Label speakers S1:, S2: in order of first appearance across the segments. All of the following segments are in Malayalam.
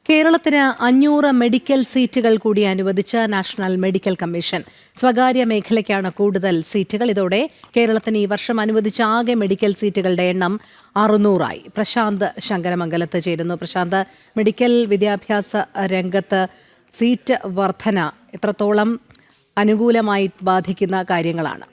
S1: കേരളത്തിന് 500 മെഡിക്കൽ സീറ്റുകൾ കൂടി അനുവദിച്ച നാഷണൽ മെഡിക്കൽ കമ്മീഷൻ. സ്വകാര്യ മേഖലയ്ക്കാണ് കൂടുതൽ സീറ്റുകൾ. ഇതോടെ കേരളത്തിന് ഈ വർഷം അനുവദിച്ച ആകെ മെഡിക്കൽ സീറ്റുകളുടെ എണ്ണം 600 പ്രശാന്ത് ശങ്കരമംഗലത്ത് ചേരുന്നു. പ്രശാന്ത്, മെഡിക്കൽ വിദ്യാഭ്യാസ രംഗത്ത് സീറ്റ് വർധന എത്രത്തോളം അനുകൂലമായി ബാധിക്കുന്ന കാര്യങ്ങളാണ്?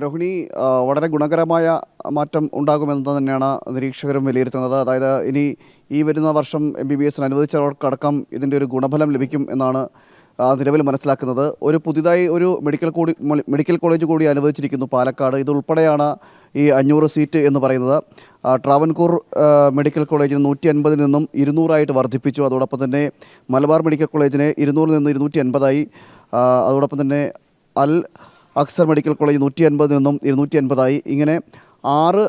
S2: രോഹിണി, വളരെ ഗുണകരമായ മാറ്റം ഉണ്ടാകുമെന്ന് തന്നെയാണ് നിരീക്ഷകരും വിലയിരുത്തുന്നത്. അതായത് ഇനി ഈ വരുന്ന വർഷം MBBS അനുവദിച്ചവർക്കടക്കം ഇതിൻ്റെ ഒരു ഗുണഫലം ലഭിക്കും എന്നാണ് നിലവിൽ മനസ്സിലാക്കുന്നത്. പുതിയതായി ഒരു മെഡിക്കൽ കോളേജ് കൂടി അനുവദിച്ചിരിക്കുന്നു പാലക്കാട്. ഇതുൾപ്പെടെയാണ് ഈ 500 സീറ്റ് എന്ന് പറയുന്നത്. ട്രാവൻകൂർ മെഡിക്കൽ കോളേജിന് 150 നിന്നും 200 വർദ്ധിപ്പിച്ചു. അതോടൊപ്പം തന്നെ മലബാർ മെഡിക്കൽ കോളേജിന് 200 നിന്ന് 280 അതോടൊപ്പം തന്നെ അൽ അക്സർ മെഡിക്കൽ കോളേജ് 150 നിന്നും 280 ഇങ്ങനെ 6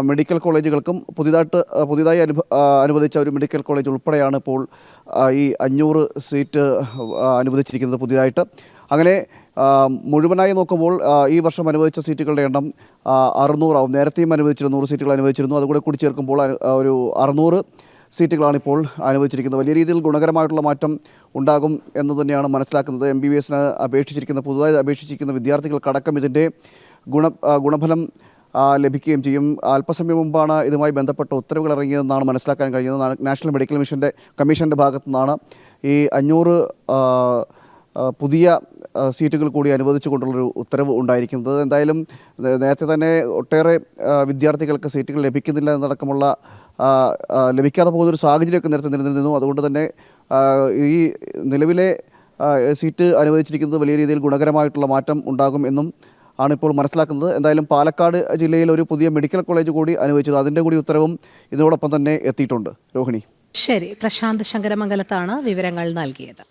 S2: മെഡിക്കൽ കോളേജുകൾക്കും പുതിയതായി അനുവദിച്ച ഒരു മെഡിക്കൽ കോളേജ് ഉൾപ്പെടെയാണ് ഇപ്പോൾ ഈ 500 സീറ്റ് അനുവദിച്ചിരിക്കുന്നത് പുതിയതായിട്ട്. അങ്ങനെ മുഴുവനായി നോക്കുമ്പോൾ ഈ വർഷം അനുവദിച്ച സീറ്റുകളുടെ എണ്ണം 600 ആവും. നേരത്തെയും അനുവദിച്ചിരുന്നു, 100 സീറ്റുകൾ അനുവദിച്ചിരുന്നു. അതുകൂടെ കൂടി ചേർക്കുമ്പോൾ ഒരു 600 സീറ്റുകളാണിപ്പോൾ അനുവദിച്ചിരിക്കുന്നത്. വലിയ രീതിയിൽ ഗുണകരമായിട്ടുള്ള മാറ്റം ഉണ്ടാകും എന്ന് തന്നെയാണ് മനസ്സിലാക്കുന്നത്. MBBS പുതുതായി അപേക്ഷിച്ചിരിക്കുന്ന വിദ്യാർത്ഥികൾക്കടക്കം ഇതിൻ്റെ ഗുണഫലം ലഭിക്കുകയും ചെയ്യും. അല്പസമയം മുമ്പാണ് ഇതുമായി ബന്ധപ്പെട്ട ഉത്തരവുകൾ ഇറങ്ങിയതെന്നാണ് മനസ്സിലാക്കാൻ കഴിയുന്നത്. നാഷണൽ മെഡിക്കൽ കമ്മീഷൻ്റെ ഭാഗത്തു നിന്നാണ് ഈ 500 പുതിയ സീറ്റുകൾ കൂടി അനുവദിച്ചുകൊണ്ടുള്ളൊരു ഉത്തരവ് ഉണ്ടായിരിക്കുന്നത്. എന്തായാലും നേരത്തെ തന്നെ ഒട്ടേറെ വിദ്യാർത്ഥികൾക്ക് സീറ്റുകൾ ലഭിക്കുന്നില്ല എന്നടക്കമുള്ള ലഭിക്കാതെ പോകുന്നൊരു സാഹചര്യമൊക്കെ നേരത്തെ നിലനിന്നിരുന്നു. അതുകൊണ്ട് തന്നെ ഈ നിലവിലെ സീറ്റ് അനുവദിച്ചിരിക്കുന്നത് വലിയ രീതിയിൽ ഗുണകരമായിട്ടുള്ള മാറ്റം ഉണ്ടാകും എന്നും ആണിപ്പോൾ മനസ്സിലാക്കുന്നത്. എന്തായാലും പാലക്കാട് ജില്ലയിൽ ഒരു പുതിയ മെഡിക്കൽ കോളേജ് കൂടി അനുവദിച്ചത്, അതിൻ്റെ കൂടി ഉത്തരവും ഇതിനോടൊപ്പം തന്നെ എത്തിയിട്ടുണ്ട്. രോഹിണി.
S1: ശരി, പ്രശാന്ത് ശങ്കരമംഗലത്താണ് വിവരങ്ങൾ നൽകിയത്.